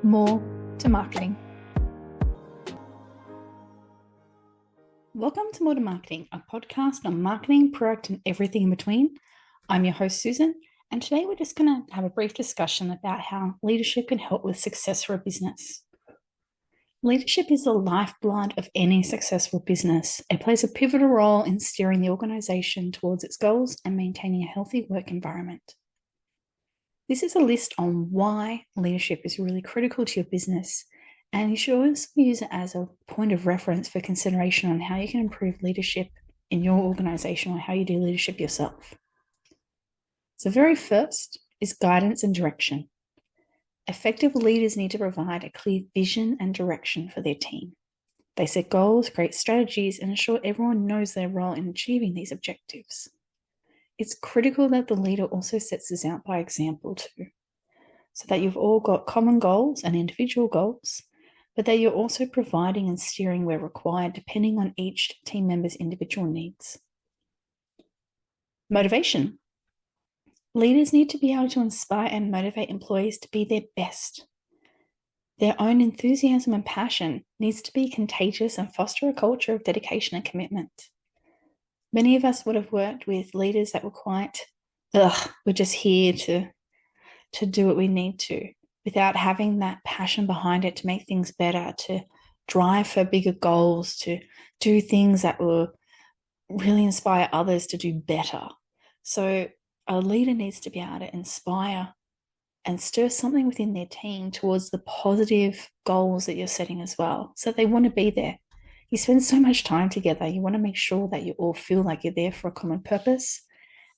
more to marketing. Welcome to More to Marketing, a podcast on marketing, product, and everything in between. I'm your host, Susan, and today we're just going to have a brief discussion about how leadership can help with success for a business. Leadership is the lifeblood of any successful business. It plays a pivotal role in steering the organization towards its goals and maintaining a healthy work environment. This is a list on why leadership is really critical to your business, and you should always use it as a point of reference for consideration on how you can improve leadership in your organization or how you do leadership yourself. So very first is guidance and direction. Effective leaders need to provide a clear vision and direction for their team. They set goals, create strategies, and ensure everyone knows their role in achieving these objectives. It's critical that the leader also sets this out by example too, so that you've all got common goals and individual goals, but that you're also providing and steering where required depending on each team member's individual needs. Motivation. Leaders need to be able to inspire and motivate employees to be their best. Their own enthusiasm and passion needs to be contagious and foster a culture of dedication and commitment. Many of us would have worked with leaders that were quite, we're just here to do what we need to, without having that passion behind it to make things better, to drive for bigger goals, to do things that will really inspire others to do better. So a leader needs to be able to inspire and stir something within their team towards the positive goals that you're setting as well, so they want to be there. You spend so much time together, you want to make sure that you all feel like you're there for a common purpose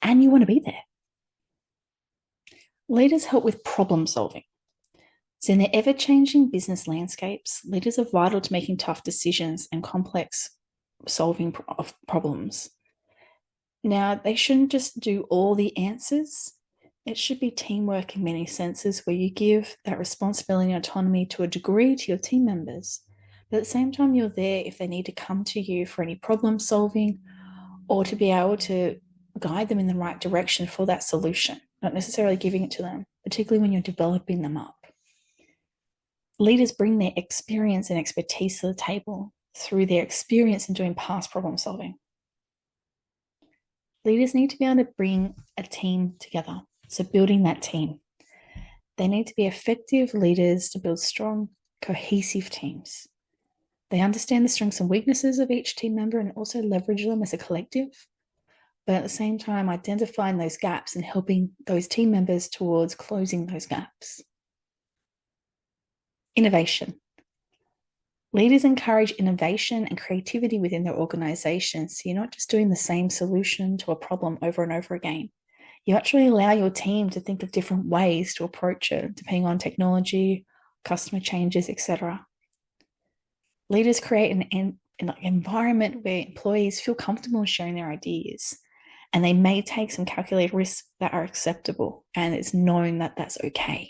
and you want to be there. Leaders help with problem solving. So in the ever-changing business landscapes, leaders are vital to making tough decisions and complex solving of problems. Now, they shouldn't just do all the answers. It should be teamwork in many senses, where you give that responsibility and autonomy to a degree to your team members. But at the same time, you're there if they need to come to you for any problem solving or to be able to guide them in the right direction for that solution, not necessarily giving it to them, particularly when you're developing them up. Leaders bring their experience and expertise to the table through their experience in doing past problem solving. Leaders need to be able to bring a team together, so building that team. They need to be effective leaders to build strong, cohesive teams. They understand the strengths and weaknesses of each team member and also leverage them as a collective, but at the same time identifying those gaps and helping those team members towards closing those gaps. Innovation. Leaders encourage innovation and creativity within their organization, so you're not just doing the same solution to a problem over and over again. You actually allow your team to think of different ways to approach it, depending on technology, customer changes, etc. Leaders create an environment where employees feel comfortable in sharing their ideas, and they may take some calculated risks that are acceptable, and it's known that that's okay.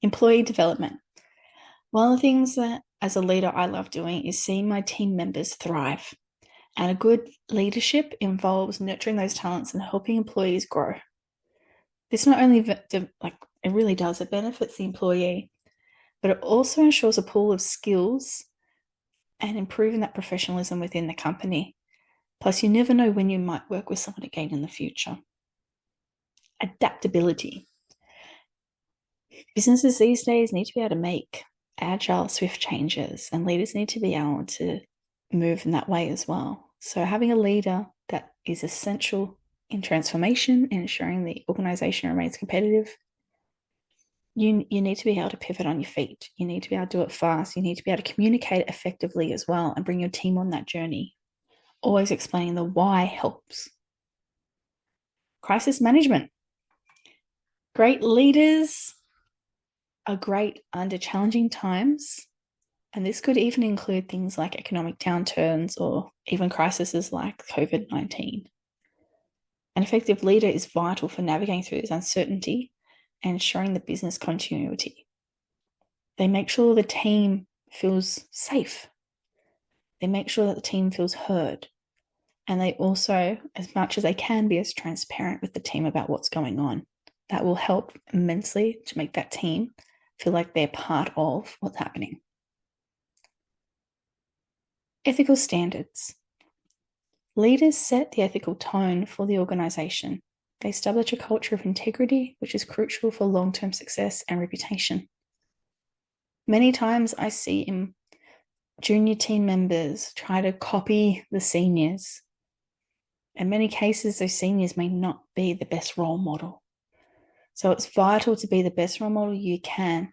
Employee development. One of the things that as a leader I love doing is seeing my team members thrive. And a good leadership involves nurturing those talents and helping employees grow. This not only, it really does, it benefits the employee, but it also ensures a pool of skills and improving that professionalism within the company. Plus, you never know when you might work with someone again in the future. Adaptability. Businesses these days need to be able to make agile, swift changes, and leaders need to be able to move in that way as well. So having a leader that is essential in transformation and ensuring the organization remains competitive, you need to be able to pivot on your feet. You need to be able to do it fast. You need to be able to communicate effectively as well and bring your team on that journey. Always explaining the why helps. Crisis management. Great leaders are great under challenging times, and this could even include things like economic downturns or even crises like COVID-19. An effective leader is vital for navigating through this uncertainty and ensuring the business continuity. They make sure the team feels safe. They make sure that the team feels heard. And they also, as much as they can, be as transparent with the team about what's going on that will help immensely to make that team feel like they're part of what's happening. Ethical standards. Leaders set the ethical tone for the organization. They establish a culture of integrity, which is crucial for long-term success and reputation. Many times I see junior team members try to copy the seniors. In many cases, those seniors may not be the best role model. So it's vital to be the best role model you can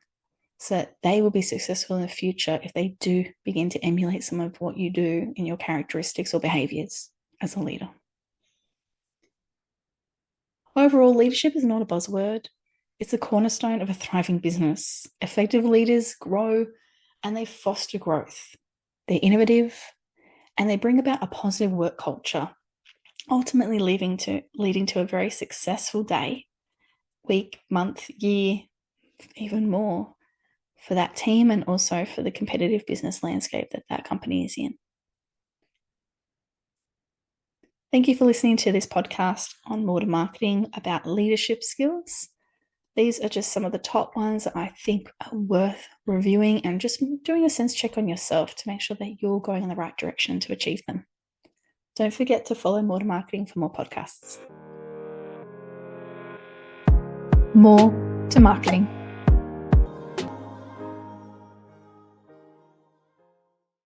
so that they will be successful in the future if they do begin to emulate some of what you do in your characteristics or behaviors as a leader. Overall, leadership is not a buzzword. It's a cornerstone of a thriving business. Effective leaders grow and they foster growth. They're innovative and they bring about a positive work culture, ultimately leading to a very successful day, week, month, year, even more for that team and also for the competitive business landscape that company is in. Thank you for listening to this podcast on more2marketing about leadership skills. These are just some of the top ones that I think are worth reviewing and just doing a sense check on yourself to make sure that you're going in the right direction to achieve them. Don't forget to follow more2marketing for more podcasts. More to marketing.